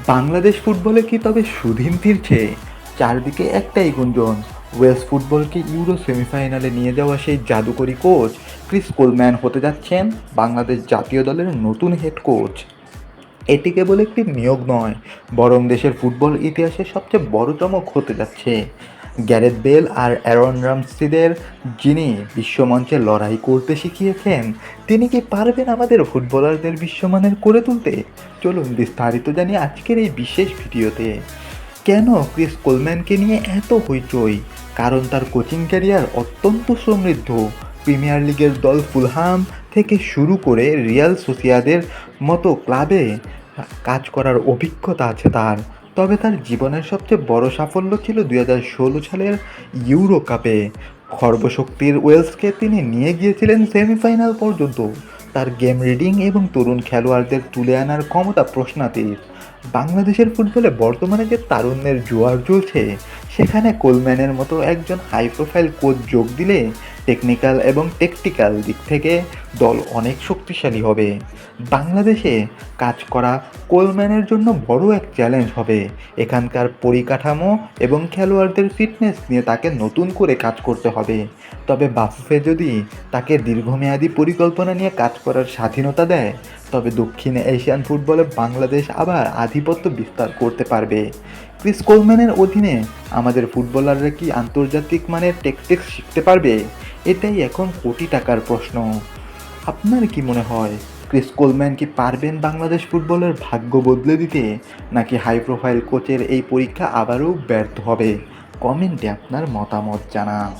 বাংলাদেশ ফুটবলে কি তবে সুদিন ফিরছে? চারদিকে একটাই গুঞ্জন, ওয়েলস ফুটবলকে ইউরো সেমিফাইনালে নিয়ে যাওয়া সেই জাদুকরী কোচ ক্রিস কোলম্যান হতে যাচ্ছেন বাংলাদেশ জাতীয় দলের নতুন হেড কোচ। এটি কেবল একটি নিয়োগ নয়, বরং দেশের ফুটবল ইতিহাসের সবচেয়ে বড় চমক হতে যাচ্ছে। গ্যারেথ বেল আর অ্যারন রামসিদের যিনি বিশ্বমঞ্চে লড়াই করতে শিখিয়েছেন, তিনি কি পারবেন আমাদের ফুটবলারদের বিশ্বমানের করে তুলতে? চলুন বিস্তারিত জানি আজকের এই বিশেষ ভিডিওতে। কেন ক্রিস কোলম্যানকে নিয়ে এত হইচই? কারণ তার কোচিং ক্যারিয়ার অত্যন্ত সমৃদ্ধ। প্রিমিয়ার লিগের দল ফুলহাম থেকে শুরু করে রিয়াল সোসিয়াদের মতো ক্লাবে কাজ করার অভিজ্ঞতা আছে তার। তবে তার জীবনের সবচেয়ে বড় সাফল্য ছিল 2016 সালের ইউরো কাপে। খর্বশক্তির ওয়েলসকে তিনি নিয়ে গিয়েছিলেন সেমিফাইনাল পর্যন্ত। তার গেম রিডিং এবং তরুণ খেলোয়াড়দের তুলে আনার ক্ষমতা প্রশ্নাতীত। বাংলাদেশের ফুটবলে বর্তমানে যে তারুণ্যের জোয়ার চলছে, সেখানে কোলম্যানের মতো একজন হাই প্রোফাইল কোচ যোগ দিলে টেকনিক্যাল এবং ট্যাকটিক্যাল দিক থেকে দল অনেক শক্তিশালী হবে। বাংলাদেশে কাজ করা কোলম্যানের জন্য বড় এক চ্যালেঞ্জ হবে। এখানকার পরিকাঠামো এবং খেলোয়াড়দের ফিটনেস নিয়ে তাকে নতুন করে কাজ করতে হবে। তবে বাফুফে যদি তাকে দীর্ঘমেয়াদী পরিকল্পনা নিয়ে কাজ করার স্বাধীনতা দেয়, তবে দক্ষিণ এশিয়ান ফুটবলে বাংলাদেশ আবার আধিপত্য বিস্তার করতে পারবে। ক্রিস কোলম্যানের অধীনে আমাদের ফুটবলাররা কি আন্তর্জাতিক মানের ট্যাকটিক্স শিখতে পারবে? এটাই এখন কোটি টাকার প্রশ্ন। আপনার কি মনে হয়, ক্রিস কোলম্যান কি পারবেন বাংলাদেশ ফুটবলের ভাগ্য বদলে দিতে, নাকি হাই প্রোফাইল কোচের এই পরীক্ষা আবারও ব্যর্থ হবে? কমেন্টে আপনার মতামত জানান।